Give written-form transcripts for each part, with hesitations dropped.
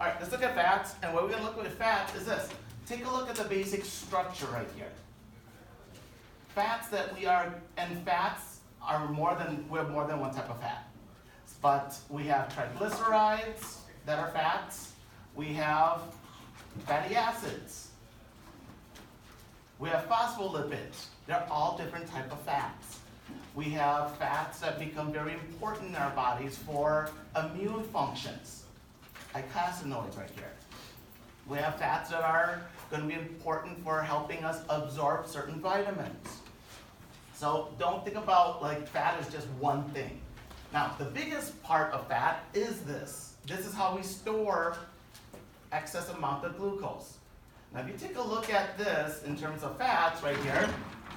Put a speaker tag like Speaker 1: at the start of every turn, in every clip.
Speaker 1: All right, let's look at fats, and what we're gonna look at with fats is this. Take a look at the basic structure right here. Fats that we are, and fats are we have more than one type of fat. But we have triglycerides that are fats. We have fatty acids. We have phospholipids. They're all different type of fats. We have fats that become very important in our bodies for immune functions, icosanoids right here. We have fats that are going to be important for helping us absorb certain vitamins. So don't think about like fat as just one thing. Now, the biggest part of fat is this. This is how we store excess amount of glucose. Now, if you take a look at this in terms of fats right here,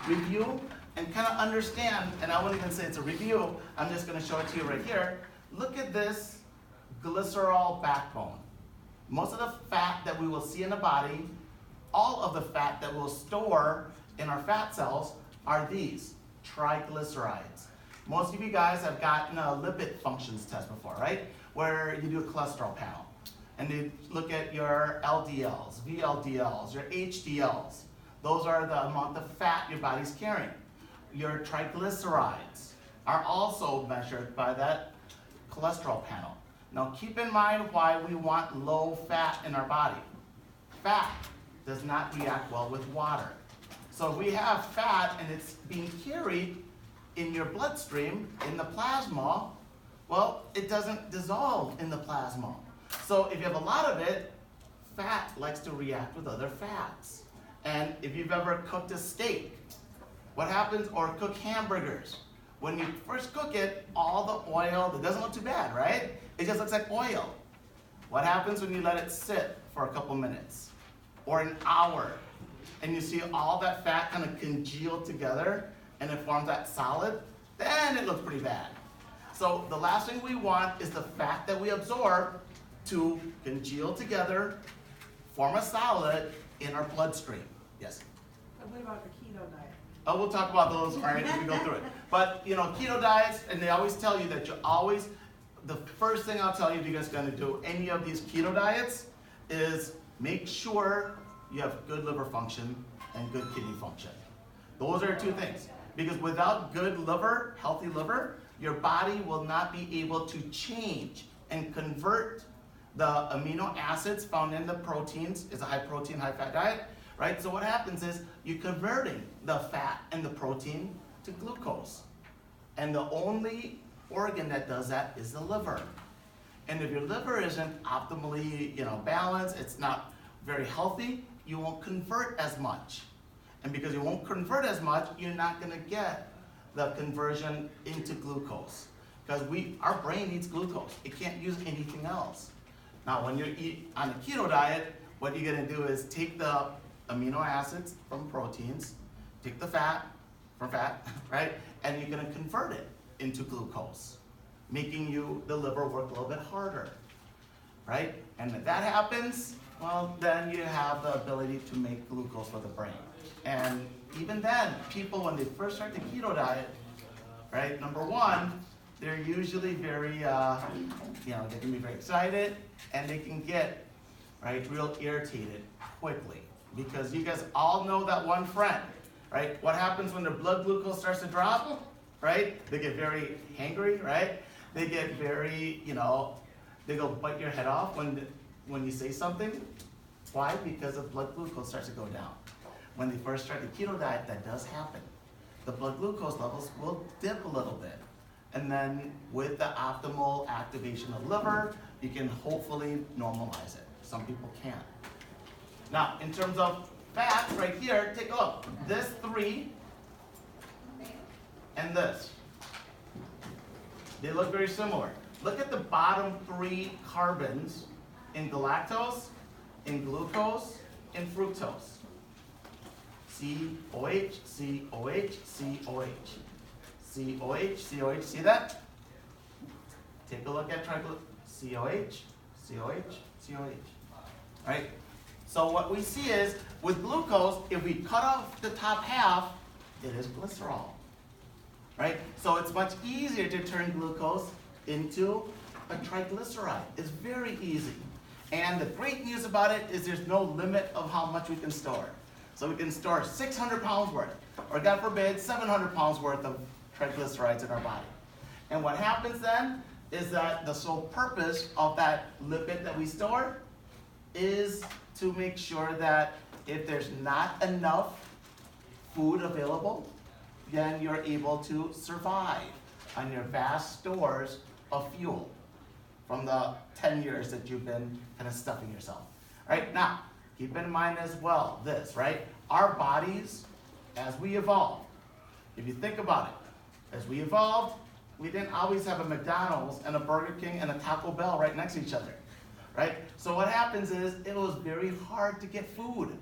Speaker 1: review and kind of understand, and I won't even say it's a review, I'm just going to show it to you right here. Look at this glycerol backbone. Most of the fat that we will see in the body, all of the fat that we'll store in our fat cells are these, triglycerides. Most of you guys have gotten a lipid functions test before, right? Where you do a cholesterol panel. And they look at your LDLs, VLDLs, your HDLs. Those are the amount of fat your body's carrying. Your triglycerides are also measured by that cholesterol panel. Now keep in mind why we want low fat in our body. Fat does not react well with water. So if we have fat and it's being carried in your bloodstream, in the plasma, well, it doesn't dissolve in the plasma. So if you have a lot of it, fat likes to react with other fats. And if you've ever cooked a steak, what happens, or cook hamburgers, when you first cook it, all the oil, it doesn't look too bad, right? It just looks like oil. What happens when you let it sit for a couple minutes or an hour and you see all that fat kind of congeal together and it forms that solid? Then it looks pretty bad. So the last thing we want is the fat that we absorb to congeal together, form a solid in our bloodstream. Yes?
Speaker 2: And what about the keto diet?
Speaker 1: Oh, we'll talk about those, all right, as we go through it. But, you know, keto diets, and they always tell you that you always, the first thing I'll tell you if you guys are going to do any of these keto diets is make sure you have good liver function and good kidney function. Those are two things. Because without good liver, healthy liver, your body will not be able to change and convert the amino acids found in the proteins. It's a high protein, high fat diet, right? So what happens is you're converting the fat and the protein to glucose. And the only organ that does that is the liver. And if your liver isn't optimally, balanced, it's not very healthy, you won't convert as much. And because you won't convert as much, you're not gonna get the conversion into glucose. Because our brain needs glucose. It can't use anything else. Now, when you eat on a keto diet, what you're gonna do is take the amino acids from proteins, take the fat from fat, right? And you're gonna convert it into glucose, making the liver work a little bit harder, right? And if that happens, well, then you have the ability to make glucose for the brain. And even then, people, when they first start the keto diet, right, number one, they're usually very, they can be very excited, and they can get, right, real irritated quickly. Because you guys all know that one friend, right? What happens when their blood glucose starts to drop, right? They get very hangry, right? They get very, they go bite your head off when you say something. Why? Because the blood glucose starts to go down. When they first start the keto diet, that does happen. The blood glucose levels will dip a little bit. And then with the optimal activation of liver, you can hopefully normalize it. Some people can't. Now, in terms of fats, right here, take a look. This 3 and this. They look very similar. Look at the bottom 3 carbons in galactose, in glucose, in fructose. COH, COH, COH. COH, COH, see that? Take a look at COH, COH, COH. Right? So what we see is, with glucose, if we cut off the top half, it is glycerol. Right? So it's much easier to turn glucose into a triglyceride. It's very easy. And the great news about it is there's no limit of how much we can store. So we can store 600 pounds worth, or God forbid, 700 pounds worth of triglycerides in our body. And what happens then is that the sole purpose of that lipid that we store is to make sure that if there's not enough food available, then you're able to survive on your vast stores of fuel from the 10 years that you've been kind of stuffing yourself. Right? Now, keep in mind as well this, right? Our bodies, as we evolved, if you think about it, as we evolved, we didn't always have a McDonald's and a Burger King and a Taco Bell right next to each other, right? So what happens is it was very hard to get food.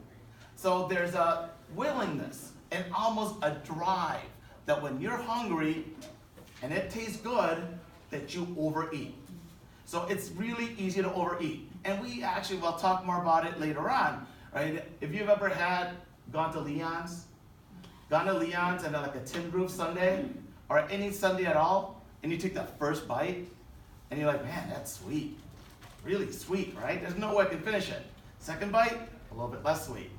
Speaker 1: So there's a willingness and almost a drive that when you're hungry and it tastes good, that you overeat. So it's really easy to overeat. And we actually will talk more about it later on, right? If you've ever gone to Leon's and like a tin roof sundae, or any sundae at all, and you take that first bite, and you're like, man, that's sweet. Really sweet, right? There's no way I can finish it. Second bite, a little bit less sweet.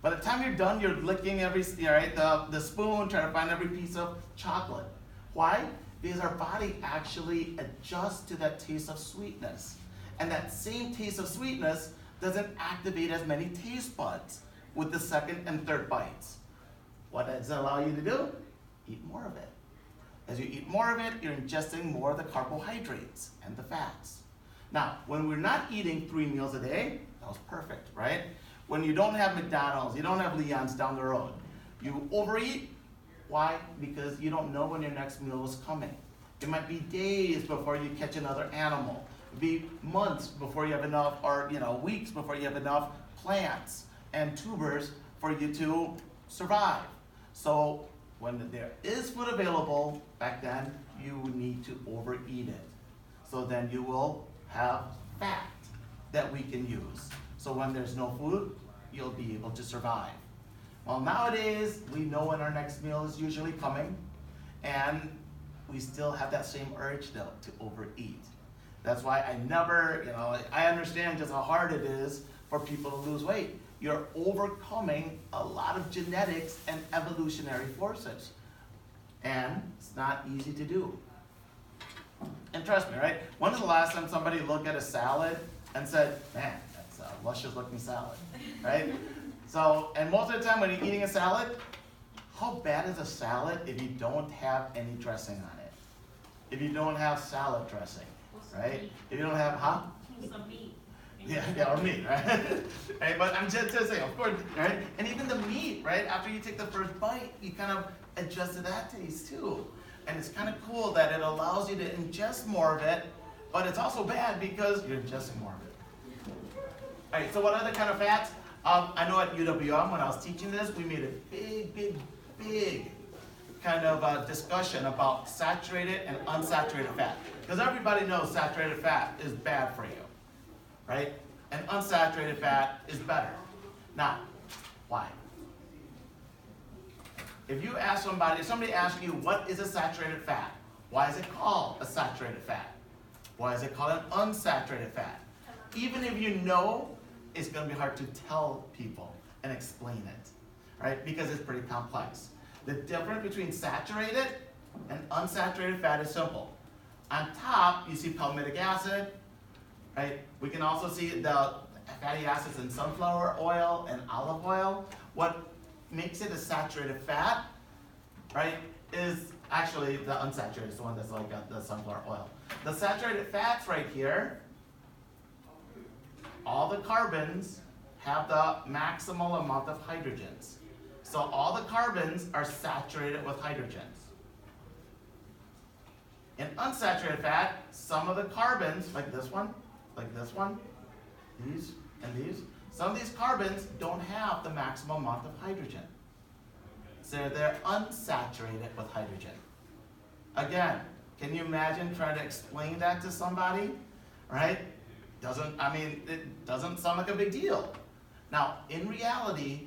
Speaker 1: By the time you're done, you're licking the spoon, trying to find every piece of chocolate. Why? Because our body actually adjusts to that taste of sweetness. And that same taste of sweetness doesn't activate as many taste buds with the second and third bites. What does it allow you to do? Eat more of it. As you eat more of it, you're ingesting more of the carbohydrates and the fats. Now, when we're not eating 3 meals a day, that was perfect, right? When you don't have McDonald's, you don't have Leon's down the road, you overeat. Why? Because you don't know when your next meal is coming. It might be days before you catch another animal. It be months before you have enough, or weeks before you have enough plants and tubers for you to survive. So when there is food available, back then, you need to overeat it. So then you will have fat that we can use. So when there's no food, you'll be able to survive. Well, nowadays, we know when our next meal is usually coming, and we still have that same urge though to overeat. That's why I never, I understand just how hard it is for people to lose weight. You're overcoming a lot of genetics and evolutionary forces. And it's not easy to do. And trust me, right? When was the last time somebody looked at a salad and said, man, that's a luscious looking salad, right? So, and most of the time when you're eating a salad, how bad is a salad if you don't have any dressing on it? If you don't have salad dressing, right? If you don't have,
Speaker 3: Some meat.
Speaker 1: Yeah, or meat, right? Right? But I'm just saying, of course, right? And even the meat, right? After you take the first bite, you kind of adjust to that taste too. And it's kind of cool that it allows you to ingest more of it, but it's also bad because you're ingesting more of it. All right, so what other kind of fats? I know at UWM, when I was teaching this, we made a big kind of discussion about saturated and unsaturated fat. Because everybody knows saturated fat is bad for you, right? And unsaturated fat is better. Now, why? If you ask somebody, if somebody asks you, what is a saturated fat? Why is it called a saturated fat? Why is it called an unsaturated fat? Even if you know, it's going to be hard to tell people and explain it, right? Because it's pretty complex. The difference between saturated and unsaturated fat is simple. On top, you see palmitic acid, right? We can also see the fatty acids in sunflower oil and olive oil. What makes it a saturated fat, right, is actually the unsaturated, the one that's like the sunflower oil. The saturated fats right here, all the carbons have the maximal amount of hydrogens. So all the carbons are saturated with hydrogens. In unsaturated fat, some of the carbons, like this one, these and these, some of these carbons don't have the maximum amount of hydrogen. So they're unsaturated with hydrogen. Again, can you imagine trying to explain that to somebody, right? It doesn't sound like a big deal. Now, in reality,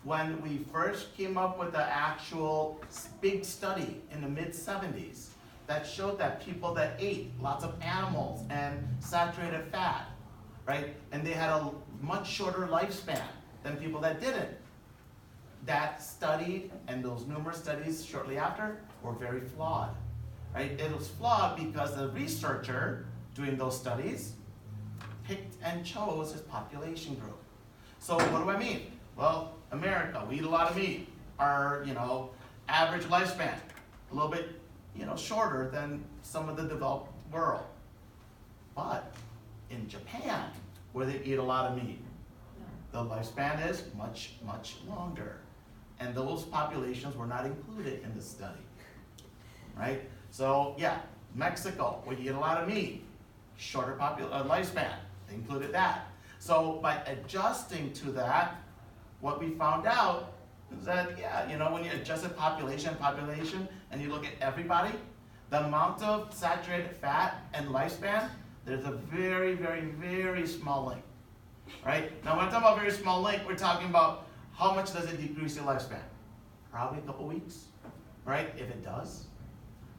Speaker 1: when we first came up with the actual big study in the mid-70s that showed that people that ate lots of animals and saturated fat right? And they had a much shorter lifespan than people that didn't. That study and those numerous studies shortly after were very flawed, right? It was flawed because the researcher doing those studies picked and chose his population group. So what do I mean? Well, America, we eat a lot of meat. Our, average lifespan, a little bit, shorter than some of the developed world. But in Japan, where they eat a lot of meat, the lifespan is much, much longer. And those populations were not included in the study, right? So yeah, Mexico, where you eat a lot of meat, shorter lifespan, they included that. So by adjusting to that, what we found out is that, when you adjust the population, and you look at everybody, the amount of saturated fat and lifespan, there's a very, very, very small link, right? Now when I'm talking about very small link, we're talking about how much does it decrease your lifespan? Probably a couple weeks, right? If it does,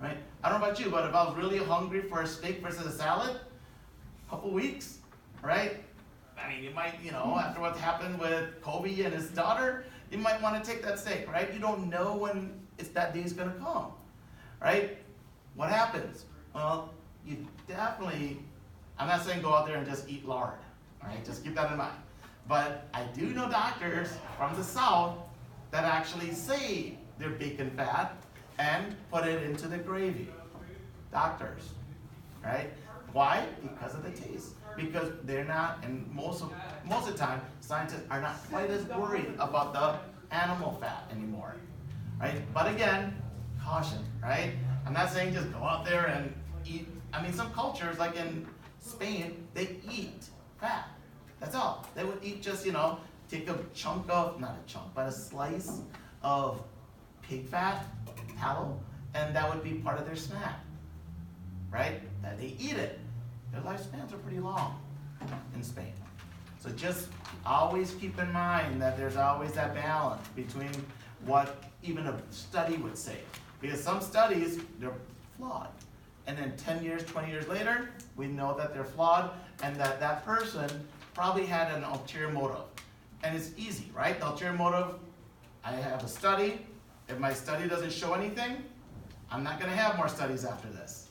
Speaker 1: right? I don't know about you, but if I was really hungry for a steak versus a salad, a couple weeks, right? I mean, you might, after what happened with Kobe and his daughter, you might want to take that steak, right? You don't know when that day's gonna come, right? What happens? Well, you definitely, I'm not saying go out there and just eat lard, all right? Just keep that in mind. But I do know doctors from the South that actually save their bacon fat and put it into the gravy. Doctors, right? Why? Because of the taste. Because they're not, and most of the time, scientists are not quite as worried about the animal fat anymore, right? But again, caution, right? I'm not saying just go out there and eat. I mean, some cultures, like in Spain, they eat fat. That's all. They would eat just, take a chunk of, not a chunk, but a slice of pig fat, tallow, and that would be part of their snack, right? That they eat it. Their lifespans are pretty long in Spain. So just always keep in mind that there's always that balance between what even a study would say. Because some studies, they're flawed. And then 10 years, 20 years later, we know that they're flawed and that that person probably had an ulterior motive. And it's easy, right? The ulterior motive, I have a study. If my study doesn't show anything, I'm not gonna have more studies after this,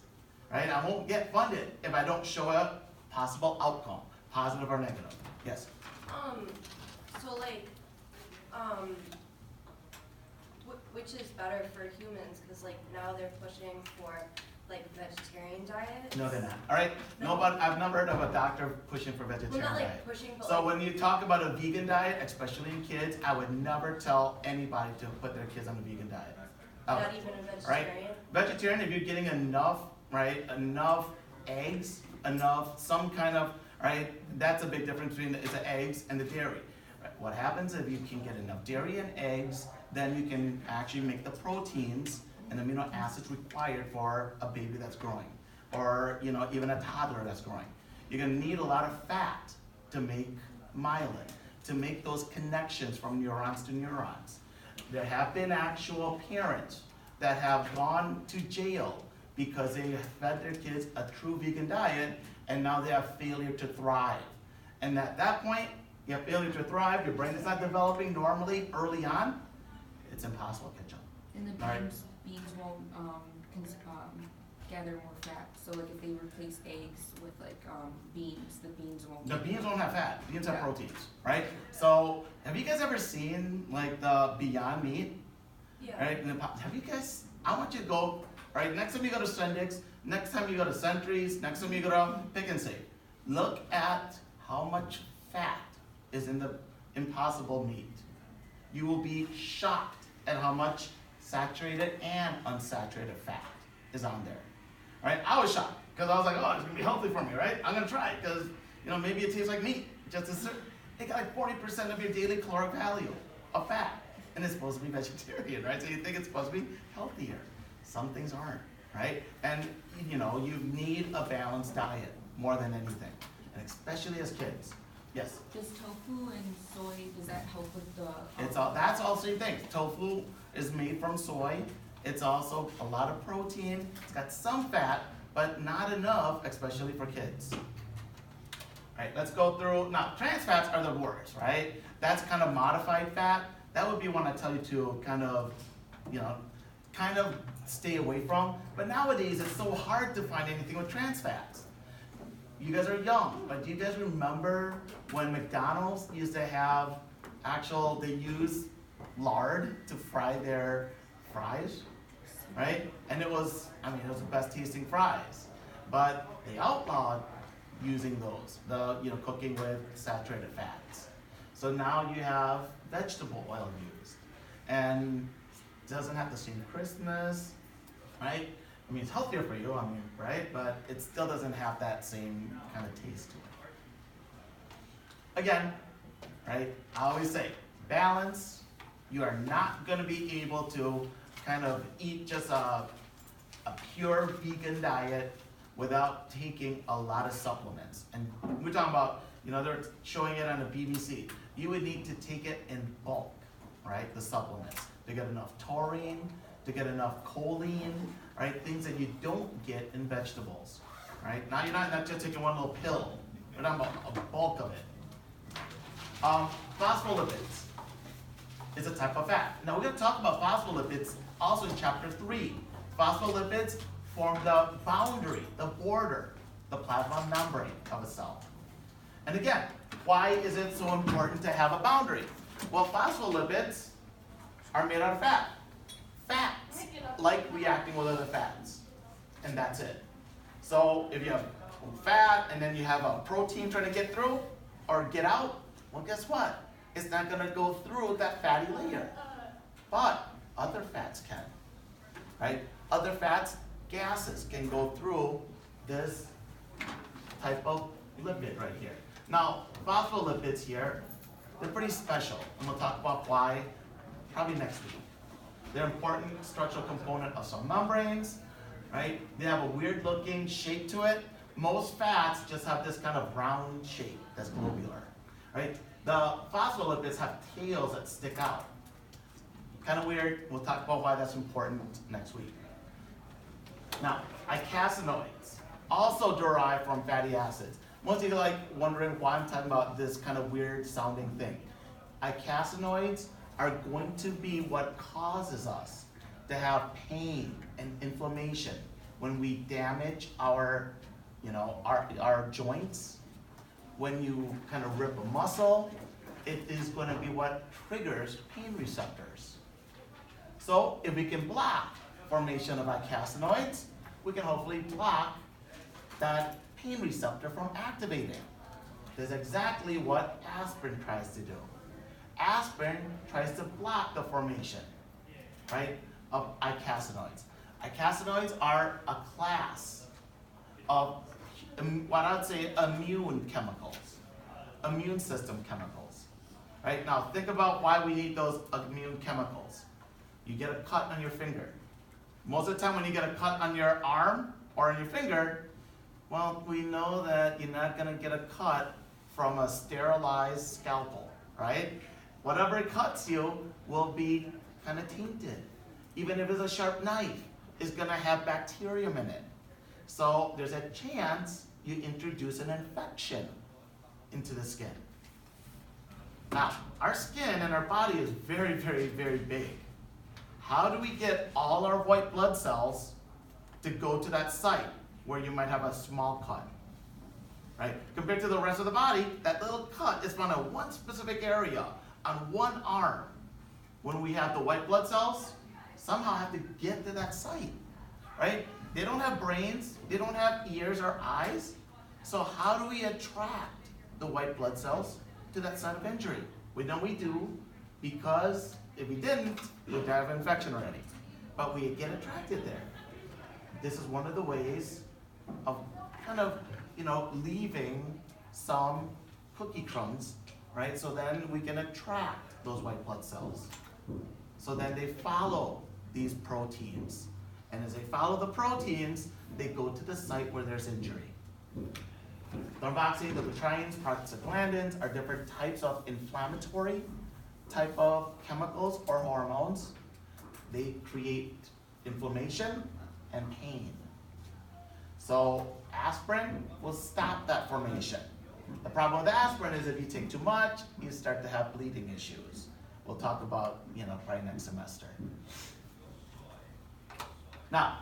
Speaker 1: right? I won't get funded if I don't show a possible outcome, positive or negative. Yes?
Speaker 3: So like, which is better for humans? Because like now they're pushing for like vegetarian diet.
Speaker 1: No, they're not. All right? No, but I've never heard of a doctor pushing for vegetarian
Speaker 3: Well, not
Speaker 1: diet.
Speaker 3: like pushing, but
Speaker 1: So
Speaker 3: like,
Speaker 1: when you talk about a vegan diet, especially in kids, I would never tell anybody to put their kids on a vegan diet.
Speaker 3: not even a vegetarian.
Speaker 1: Vegetarian, if you're getting enough, right, enough eggs, enough, some kind of, right, that's a big difference between the eggs and the dairy. Right? What happens if you can get enough dairy and eggs, then you can actually make the proteins and amino acids required for a baby that's growing, or even a toddler that's growing. You're gonna need a lot of fat to make myelin, to make those connections from neurons to neurons. There have been actual parents that have gone to jail because they have fed their kids a true vegan diet, and now they have failure to thrive. And at that point, you have failure to thrive, your brain is not developing normally early on, it's impossible to catch up.
Speaker 4: And the
Speaker 1: Right.
Speaker 4: beans won't gather more fat. So like if they replace eggs with beans, the beans won't.
Speaker 1: The beans don't have fat, beans have
Speaker 4: Yeah.
Speaker 1: proteins, right? So, have you guys ever seen like the Beyond Meat?
Speaker 3: Yeah.
Speaker 1: Right? Have you guys, I want you to go, right, next time you go to Sendix, next time you go to Sentries, next time you go to Pick and Save, look at how much fat is in the Impossible meat. You will be shocked at how much saturated and unsaturated fat is on there, right? I was shocked, because I was like, oh, it's gonna be healthy for me, right? I'm gonna try it, because, maybe it tastes like meat, just a certain, it got like 40% of your daily caloric value of fat. And it's supposed to be vegetarian, right? So you think it's supposed to be healthier. Some things aren't, right? And you need a balanced diet more than anything, and especially as kids. Yes?
Speaker 4: Does tofu and soy, does that help with the?
Speaker 1: That's all same thing. Tofu is made from soy. It's also a lot of protein. It's got some fat, but not enough, especially for kids. Right, let's go through, now trans fats are the worst, right? That's kind of modified fat. That would be one I tell you to kind of, kind of stay away from. But nowadays, it's so hard to find anything with trans fats. You guys are young, but do you guys remember when McDonald's used to have they use lard to fry their fries, right? And it was the best tasting fries. But they outlawed using those, cooking with saturated fats. So now you have vegetable oil used. And it doesn't have the same crispness, right? It's healthier for you, right? But it still doesn't have that same kind of taste to it. Again, right, I always say, balance. You are not gonna be able to kind of eat just a pure vegan diet without taking a lot of supplements. And we're talking about, they're showing it on the BBC. You would need to take it in bulk, right? The supplements, to get enough taurine, to get enough choline, right? Things that you don't get in vegetables, right? Now you're not just taking one little pill. We're talking about a bulk of it. Phospholipids is a type of fat. Now we're gonna talk about phospholipids also in chapter 3. Phospholipids form the boundary, the border, the plasma membrane of a cell. And again, why is it so important to have a boundary? Well, phospholipids are made out of fat. Fats like reacting with other fats, and that's it. So if you have fat and then you have a protein trying to get through or get out, well, guess what? It's not gonna go through that fatty layer. But other fats can, right? Other fats, gases, can go through this type of lipid right here. Now, phospholipids here, they're pretty special, and we'll talk about why probably next week. They're an important structural component of some membranes, right? They have a weird looking shape to it. Most fats just have this kind of round shape that's globular, right? The phospholipids have tails that stick out. Kind of weird. We'll talk about why that's important next week. Now, icosanoids also derive from fatty acids. Most of you are wondering why I'm talking about this kind of weird sounding thing. Icosanoids are going to be what causes us to have pain and inflammation when we damage our joints. When you kind of rip a muscle, it is going to be what triggers pain receptors. So if we can block formation of icosanoids, we can hopefully block that pain receptor from activating. That's exactly what aspirin tries to do. Aspirin tries to block the formation, right, of icosanoids. Icosanoids are a class of what I'd say immune chemicals, immune system chemicals, right? Now think about why we need those immune chemicals. You get a cut on your finger. Most of the time when you get a cut on your arm or on your finger, well, we know that you're not gonna get a cut from a sterilized scalpel, right? Whatever it cuts you will be kind of tainted. Even if it's a sharp knife, it's gonna have bacterium in it. So there's a chance you introduce an infection into the skin. Now, our skin and our body is very, very, very big. How do we get all our white blood cells to go to that site where you might have a small cut, right? Compared to the rest of the body, that little cut is found in one specific area on one arm. When we have the white blood cells, somehow have to get to that site, right? They don't have brains, they don't have ears or eyes. So how do we attract the white blood cells to that site of injury? We know we do, because if we didn't, we'd have an infection already. But we get attracted there. This is one of the ways of kind of, leaving some cookie crumbs, right? So then we can attract those white blood cells. So then they follow these proteins. And as they follow the proteins, they go to the site where there's injury. Thromboxane, leukotrienes, prostaglandins are different types of inflammatory type of chemicals or hormones. They create inflammation and pain. So aspirin will stop that formation. The problem with aspirin is if you take too much, you start to have bleeding issues. We'll talk about, probably next semester. Now,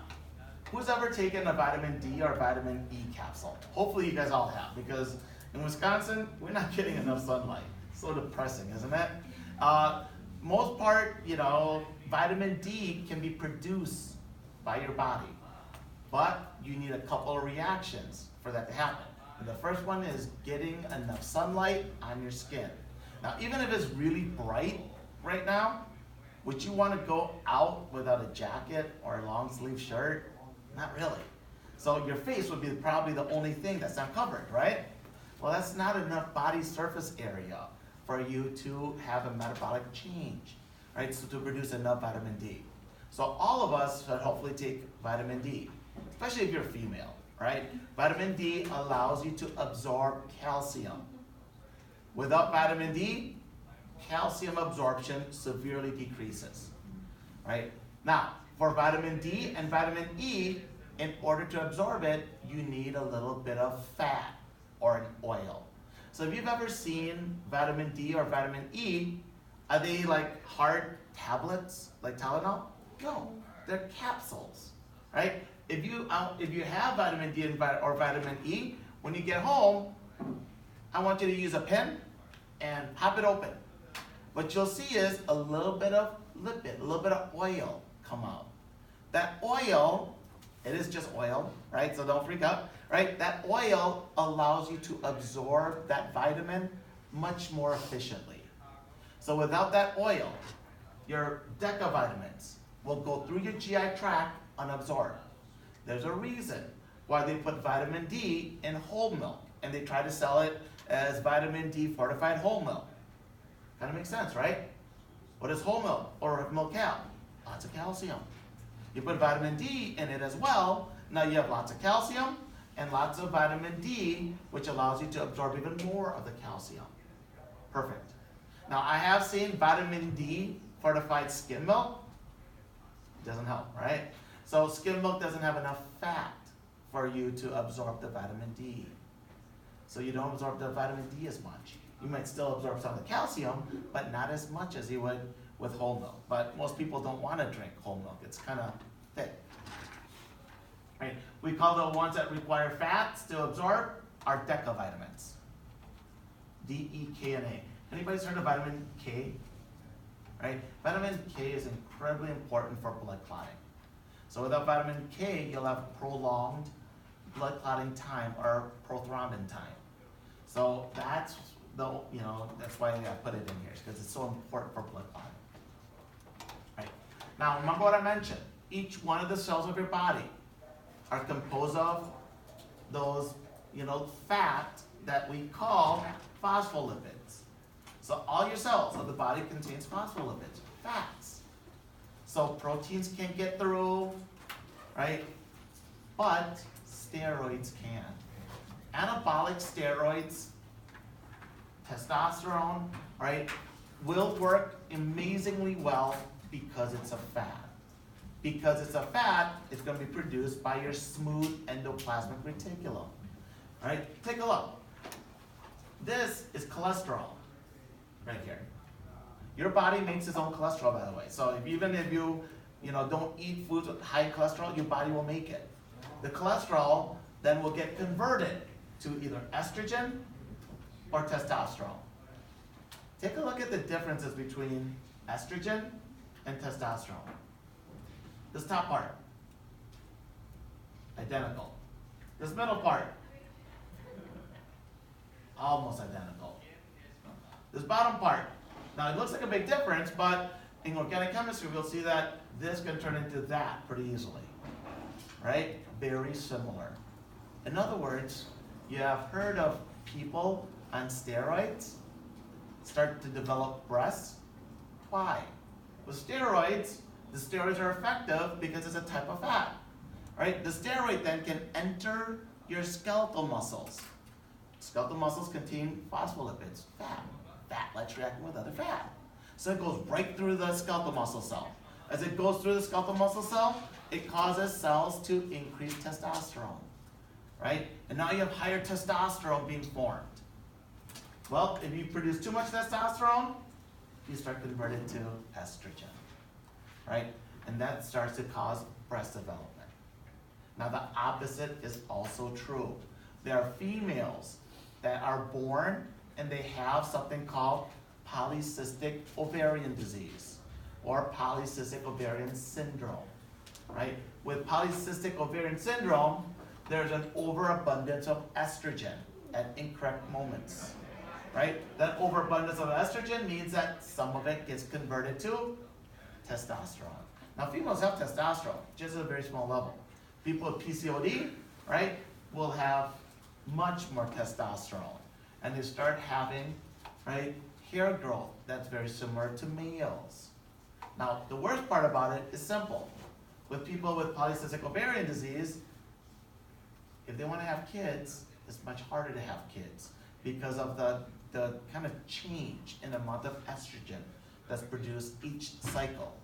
Speaker 1: who's ever taken a vitamin D or vitamin E capsule? Hopefully you guys all have, because in Wisconsin, we're not getting enough sunlight. So depressing, isn't it? Most part, vitamin D can be produced by your body, but you need a couple of reactions for that to happen. And the first one is getting enough sunlight on your skin. Now, even if it's really bright right now, would you want to go out without a jacket or a long sleeve shirt? Not really. So your face would be probably the only thing that's not covered, right? Well, that's not enough body surface area for you to have a metabolic change, right? So to produce enough vitamin D. So all of us should hopefully take vitamin D, especially if you're female, right? Vitamin D allows you to absorb calcium. Without vitamin D, calcium absorption severely decreases, right? Now, for vitamin D and vitamin E, in order to absorb it, you need a little bit of fat or an oil. So if you've ever seen vitamin D or vitamin E, are they like hard tablets, like Tylenol? No, they're capsules, right? If you have vitamin D or vitamin E, when you get home, I want you to use a pen and pop it open. What you'll see is a little bit of lipid, a little bit of oil come out. That oil, it is just oil, right? So don't freak out, right? That oil allows you to absorb that vitamin much more efficiently. So without that oil, your DECA vitamins will go through your GI tract unabsorbed. There's a reason why they put vitamin D in whole milk, and they try to sell it as vitamin D fortified whole milk. Kind of makes sense, right? What is whole milk or milk cow? Lots of calcium. You put vitamin D in it as well, now you have lots of calcium and lots of vitamin D, which allows you to absorb even more of the calcium. Perfect. Now I have seen vitamin D fortified skim milk. Doesn't help, right? So skim milk doesn't have enough fat for you to absorb the vitamin D. So you don't absorb the vitamin D as much. You might still absorb some of the calcium, but not as much as you would with whole milk. But most people don't want to drink whole milk. It's kind of thick. Right? We call the ones that require fats to absorb our DECA vitamins. D, E, K, and A. Anybody's heard of vitamin K? Right? Vitamin K is incredibly important for blood clotting. So without vitamin K, you'll have prolonged blood clotting time or prothrombin time. So that's that's why I put it in here, because it's so important for blood clotting. Right. Now remember what I mentioned. Each one of the cells of your body are composed of those, fat that we call phospholipids. So all your cells of the body contains phospholipids, fats. So proteins can't get through, right? But steroids can. Anabolic steroids, testosterone, right, will work amazingly well because it's a fat. Because it's a fat, it's going to be produced by your smooth endoplasmic reticulum. Right? Take a look. This is cholesterol right here. Your body makes its own cholesterol, by the way. So even if you don't eat foods with high cholesterol, your body will make it. The cholesterol then will get converted to either estrogen or testosterone. Take a look at the differences between estrogen and testosterone. This top part, identical. This middle part, almost identical. This bottom part, now it looks like a big difference, but in organic chemistry we'll see that this can turn into that pretty easily, right? Very similar. In other words, you have heard of people on steroids start to develop breasts. Why? With steroids, the steroids are effective because it's a type of fat, right? The steroid then can enter your skeletal muscles. Skeletal muscles contain phospholipids, fat. Fat likes reacting with other fat. So it goes right through the skeletal muscle cell. As it goes through the skeletal muscle cell, it causes cells to increase testosterone, right? And now you have higher testosterone being formed. Well, if you produce too much testosterone, you start converting to estrogen, right? And that starts to cause breast development. Now the opposite is also true. There are females that are born and they have something called polycystic ovarian disease or polycystic ovarian syndrome, right? With polycystic ovarian syndrome, there's an overabundance of estrogen at incorrect moments, right? That overabundance of estrogen means that some of it gets converted to testosterone. Now females have testosterone, just at a very small level. People with PCOD, right, will have much more testosterone. And they start having, right, hair growth that's very similar to males. Now, the worst part about it is simple. With people with polycystic ovarian disease, if they want to have kids, it's much harder to have kids because of the kind of change in the amount of estrogen that's produced each cycle,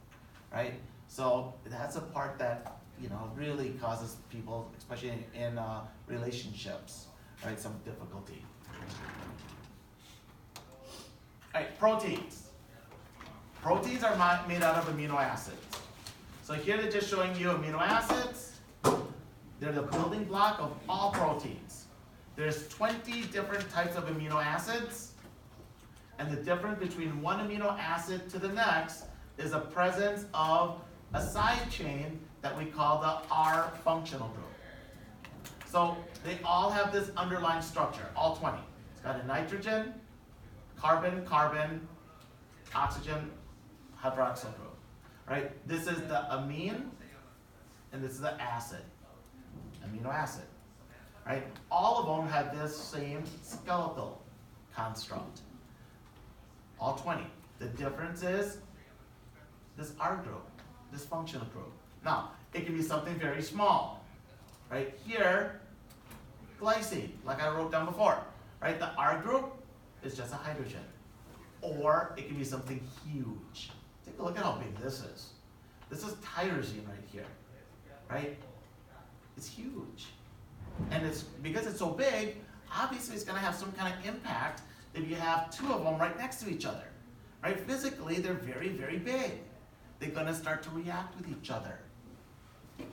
Speaker 1: right? So that's a part that, you know, really causes people, especially in relationships, right, some difficulty. All right, proteins. Proteins are made out of amino acids. So here they're just showing you amino acids. They're the building block of all proteins. There's 20 different types of amino acids, and the difference between one amino acid to the next is the presence of a side chain that we call the R functional group. So they all have this underlying structure, all 20. It's got a nitrogen, carbon, carbon, oxygen, hydroxyl group, right? This is the amine, and this is the acid, amino acid, right? All of them have this same skeletal construct, all 20. The difference is this R group, this functional group. Now, it can be something very small, right? Here, glycine, like I wrote down before, right? The R group is just a hydrogen. Or it can be something huge. Take a look at how big this is. This is tyrosine right here, right? It's huge. And it's because it's so big, obviously it's gonna have some kind of impact if you have two of them right next to each other, right? Physically, they're very, very big. They're gonna start to react with each other. And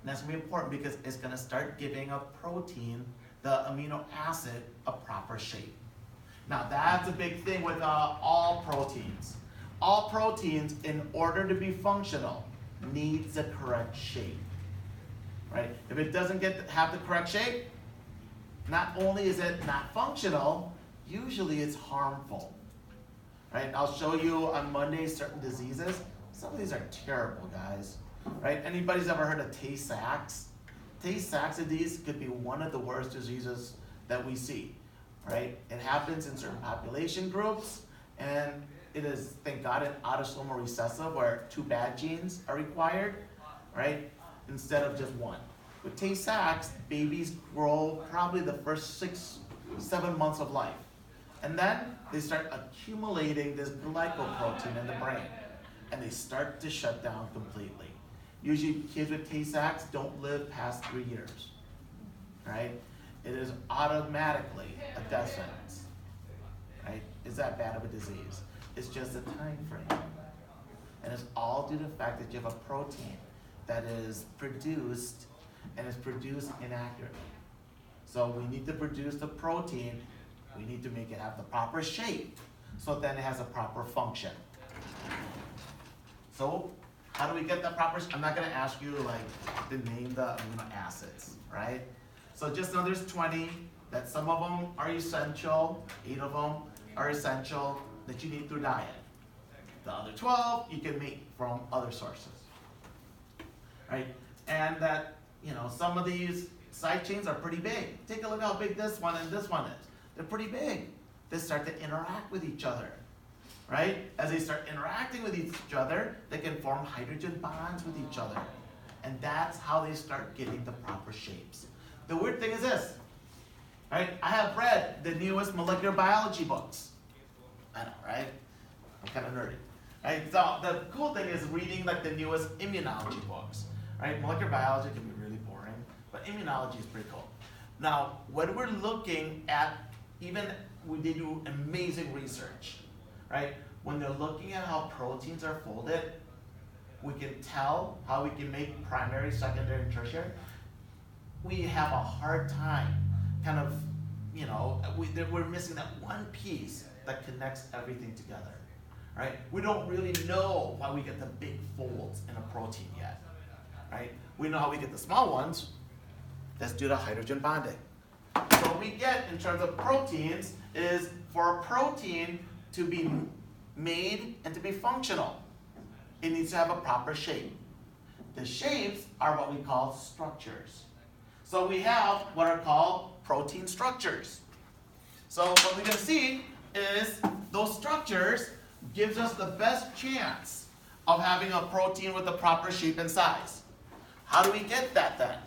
Speaker 1: that's gonna be important because it's gonna start giving a protein, the amino acid, a proper shape. Now that's a big thing with all proteins. All proteins, in order to be functional, needs the correct shape, right? If it doesn't have the correct shape, not only is it not functional, usually it's harmful, right? I'll show you on Monday certain diseases. Some of these are terrible, guys, right? Anybody's ever heard of Tay-Sachs? Tay-Sachs disease could be one of the worst diseases that we see, right? It happens in certain population groups, and it is, thank God, an autosomal recessive where 2 bad genes are required, right? Instead of just 1. With Tay-Sachs, babies grow probably the first 6-7 months of life. And then they start accumulating this glycoprotein in the brain, and they start to shut down completely. Usually kids with Tay-Sachs don't live past 3 years, right? It is automatically a death sentence, right? It's that bad of a disease. It's just a time frame. And it's all due to the fact that you have a protein that is produced and is produced inaccurately. So we need to produce the protein, we need to make it have the proper shape so then it has a proper function. So how do we get the proper, I'm not gonna ask you like to name the amino acids, right? So just know there's 20, that some of them are essential, 8 of them are essential that you need through diet. The other 12 you can make from other sources, right? And that, you know, some of these side chains are pretty big. Take a look how big this one and this one is. They're pretty big. They start to interact with each other, right? As they start interacting with each other, they can form hydrogen bonds with each other. And that's how they start getting the proper shapes. The weird thing is this, right? I have read the newest molecular biology books. I know, right? I'm kind of nerdy, right? So the cool thing is reading like the newest immunology books, right? Molecular biology can be really boring, but immunology is pretty cool. Now, when we're looking at even they do amazing research, right? When they're looking at how proteins are folded, we can tell how we can make primary, secondary, and tertiary. We have a hard time kind of, we're missing that one piece that connects everything together, right? We don't really know why we get the big folds in a protein yet, right? We know how we get the small ones. That's due to hydrogen bonding. So what we get in terms of proteins is for a protein to be made and to be functional, it needs to have a proper shape. The shapes are what we call structures. So we have what are called protein structures. So what we're going to see is those structures gives us the best chance of having a protein with the proper shape and size. How do we get that then?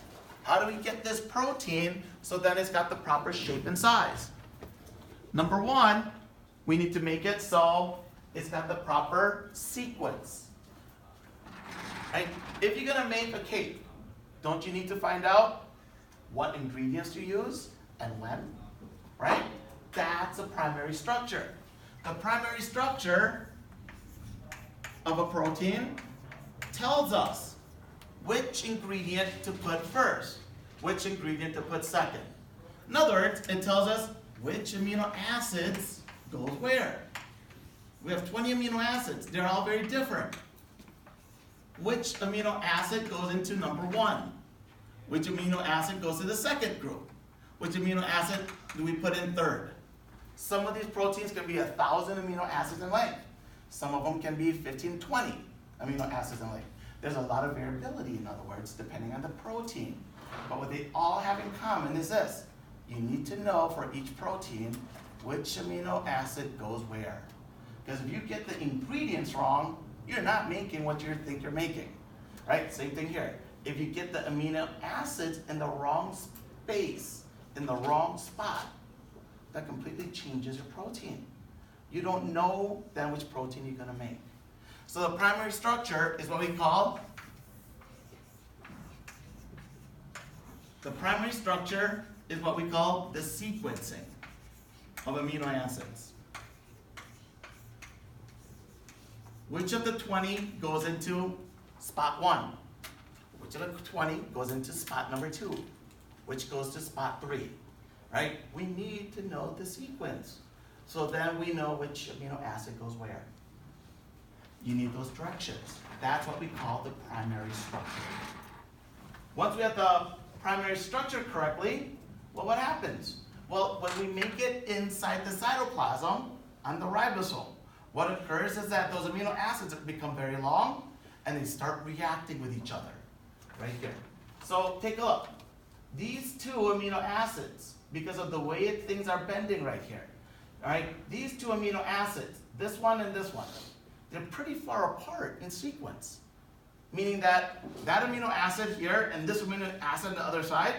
Speaker 1: How do we get this protein so then it's got the proper shape and size? Number one, we need to make it so it's got the proper sequence. Right? If you're going to make a cake, don't you need to find out what ingredients to use and when? Right? That's a primary structure. The primary structure of a protein tells us which ingredient to put first, which ingredient to put second. In other words, it tells us which amino acids goes where. We have 20 amino acids. They're all very different. Which amino acid goes into number one? Which amino acid goes to the second group? Which amino acid do we put in third? Some of these proteins can be 1,000 amino acids in length. Some of them can be 15, 20 amino acids in length. There's a lot of variability, in other words, depending on the protein. But what they all have in common is this. You need to know for each protein which amino acid goes where. Because if you get the ingredients wrong, you're not making what you think you're making. Right? Same thing here. If you get the amino acids in the wrong space, in the wrong spot, that completely changes your protein. You don't know then which protein you're going to make. So the primary structure is what we call, the sequencing of amino acids. Which of the 20 goes into spot 1? Which of the 20 goes into spot number 2? Which goes to spot 3? Right? We need to know the sequence. So then we know which amino acid goes where. You need those directions. That's what we call the primary structure. Once we have the primary structure correctly, well, what happens? Well, when we make it inside the cytoplasm on the ribosome, what occurs is that those amino acids become very long and they start reacting with each other. Right here. So take a look. These two amino acids, because of the way things are bending right here, right? These two amino acids, this one and this one, they're pretty far apart in sequence. Meaning that amino acid here and this amino acid on the other side,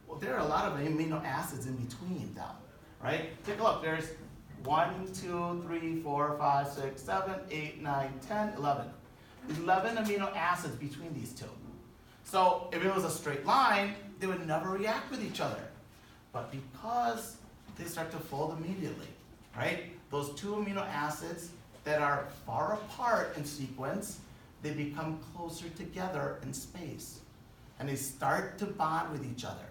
Speaker 1: well, there are a lot of amino acids in between down, right? Take a look. There's 1, 2, 3, 4, 5, 6, 7, 8, 9, 10, 11. 11 amino acids between these two. So if it was a straight line, they would never react with each other. But because they start to fold immediately, right? Those two amino acids that are far apart in sequence, they become closer together in space. And they start to bond with each other.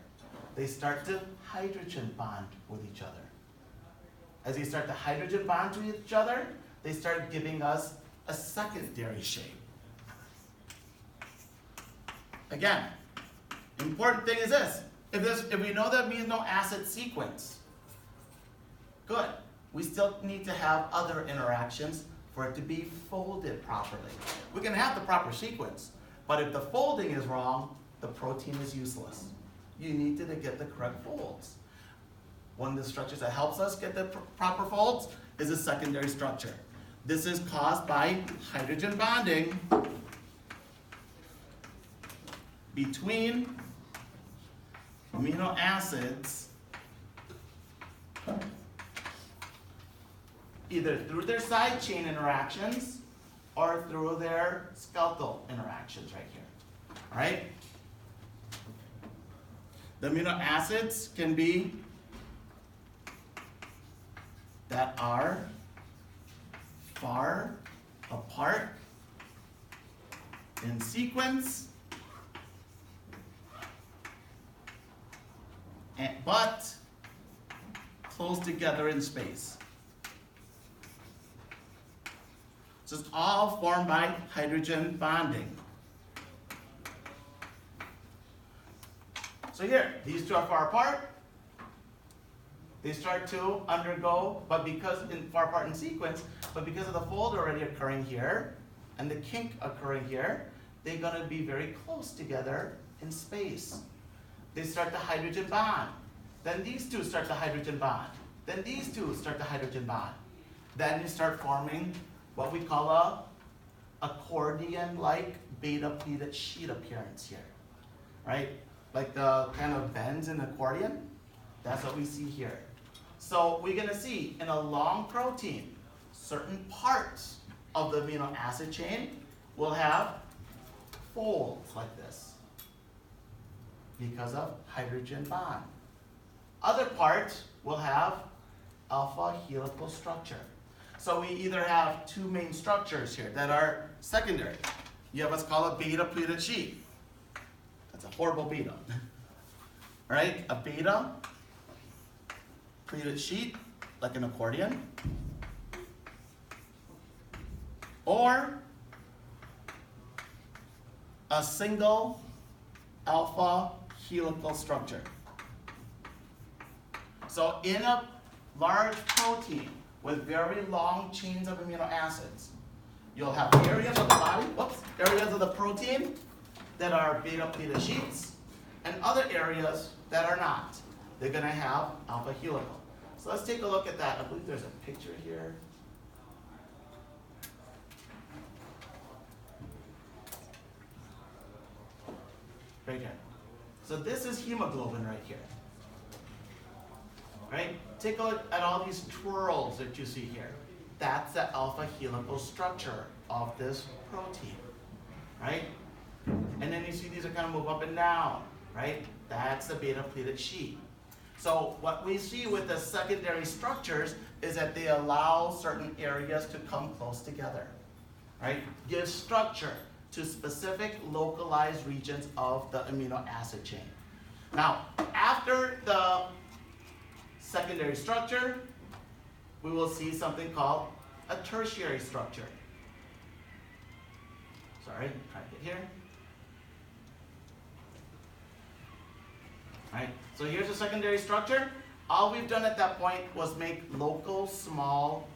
Speaker 1: They start to hydrogen bond with each other. As they start to hydrogen bond to each other, they start giving us a secondary shape. Again, important thing is this. If we know the amino acid sequence, good. We still need to have other interactions for it to be folded properly. We can have the proper sequence, but if the folding is wrong, the protein is useless. You need to get the correct folds. One of the structures that helps us get the proper folds is a secondary structure. This is caused by hydrogen bonding between amino acids, either through their side chain interactions or through their skeletal interactions right here. All right? The amino acids can be that are far apart in sequence, but close together in space. So it's all formed by hydrogen bonding. So here, these two are far apart. They start to undergo, but because far apart in sequence, but because of the fold already occurring here and the kink occurring here, they're going to be very close together in space. They start the hydrogen bond. Then these two start the hydrogen bond. Then these two start the hydrogen bond. Then you start forming what we call a accordion-like beta-pleated sheet appearance here, right? Like the kind of bends in an accordion. That's what we see here. So we're going to see in a long protein, certain parts of the amino acid chain will have folds like this because of hydrogen bond. Other parts will have alpha helical structure. So we either have two main structures here that are secondary. You have what's called a beta-pleated sheet. That's a horrible beta. Right? A beta pleated sheet, like an accordion. Or a single alpha helical structure. So in a large protein with very long chains of amino acids, you'll have areas of the body, areas of the protein that are beta-pleated sheets, and other areas that are not. They're going to have alpha helical. So let's take a look at that. I believe there's a picture here. Right here. So this is hemoglobin right here. Right? Take a look at all these twirls that you see here. That's the alpha helical structure of this protein. Right? And then you see these are kind of move up and down. Right? That's the beta-pleated sheet. So what we see with the secondary structures is that they allow certain areas to come close together. Right? Give structure to specific localized regions of the amino acid chain. Now, after the secondary structure, we will see something called a tertiary structure. Sorry, try to get here. All right, so here's a secondary structure. All we've done at that point was make local small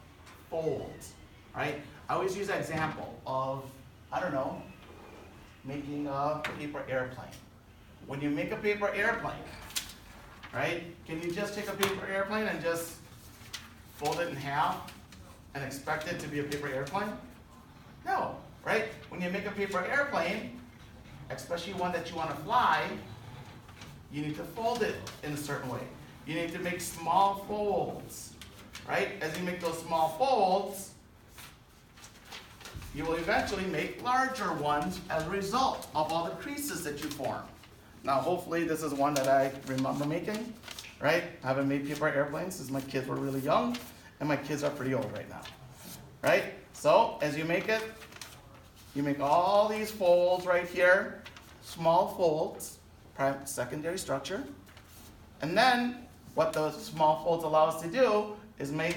Speaker 1: folds, right? I always use that example of, I don't know, making a paper airplane. When you make a paper airplane, right, can you just take a paper airplane and just fold it in half and expect it to be a paper airplane? No, right? When you make a paper airplane, especially one that you want to fly, you need to fold it in a certain way. You need to make small folds, right? As you make those small folds, you will eventually make larger ones as a result of all the creases that you form. Now, hopefully this is one that I remember making, right? I haven't made paper airplanes since my kids were really young, and my kids are pretty old right now, right? So, as you make it, you make all these folds right here, small folds, secondary structure, and then what those small folds allow us to do is make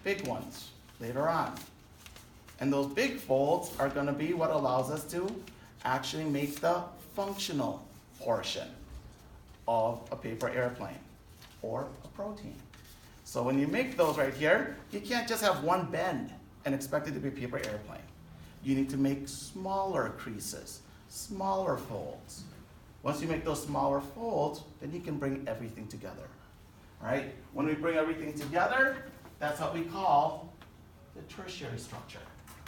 Speaker 1: big ones later on. And those big folds are going to be what allows us to actually make the functional portion of a paper airplane or a protein. So when you make those right here, you can't just have one bend and expect it to be a paper airplane. You need to make smaller creases, smaller folds. Once you make those smaller folds, then you can bring everything together, right? When we bring everything together, that's what we call the tertiary structure.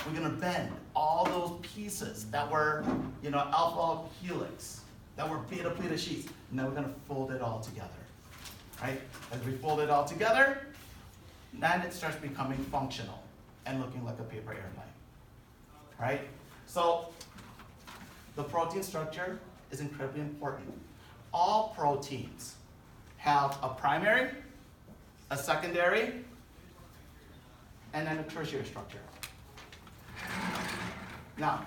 Speaker 1: We're going to bend all those pieces that were, alpha helix, that were beta-pleated sheets. Now we're going to fold it all together, right? As we fold it all together, then it starts becoming functional and looking like a paper airplane, right? So the protein structure is incredibly important. All proteins have a primary, a secondary, and then a tertiary structure. Now,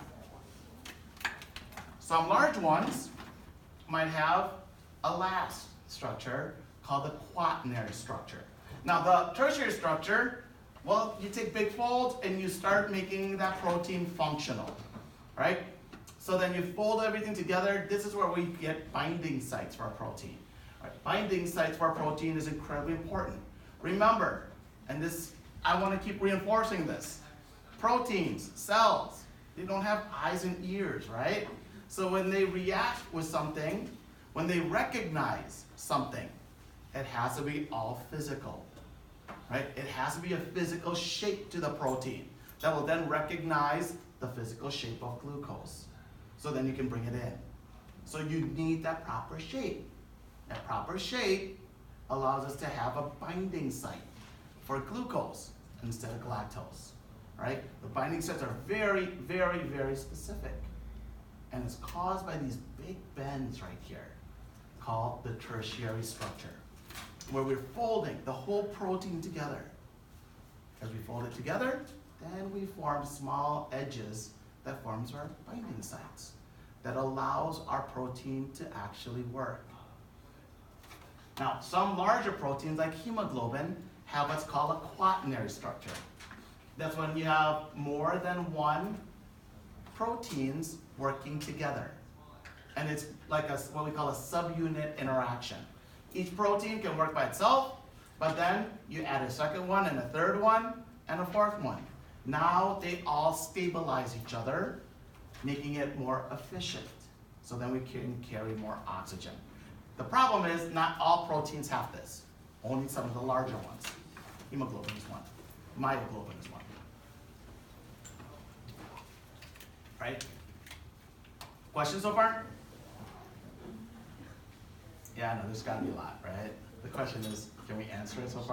Speaker 1: some large ones might have a last structure called the quaternary structure. Now, the tertiary structure, well, you take big folds and you start making that protein functional, right? So then you fold everything together. This is where we get binding sites for a protein. Right? Binding sites for a protein is incredibly important. Remember, and this, I want to keep reinforcing this, proteins, cells, they don't have eyes and ears, right? So when they react with something, when they recognize something, it has to be all physical, right? It has to be a physical shape to the protein that will then recognize the physical shape of glucose. So then you can bring it in. So you need that proper shape. That proper shape allows us to have a binding site for glucose instead of galactose, right? The binding sites are very, very, very specific. And it's caused by these big bends right here, called the tertiary structure, where we're folding the whole protein together. As we fold it together, then we form small edges that forms our binding sites that allows our protein to actually work. Now, some larger proteins like hemoglobin have what's called a quaternary structure. That's when you have more than one proteins working together. And it's like what we call a subunit interaction. Each protein can work by itself, but then you add a second one and a third one and a fourth one. Now they all stabilize each other, making it more efficient. So then we can carry more oxygen. The problem is not all proteins have this, only some of the larger ones. Hemoglobin is one, myoglobin is one. Right? Questions so far? Yeah, I know, there's gotta be a lot, right? The question is, can we answer it so far?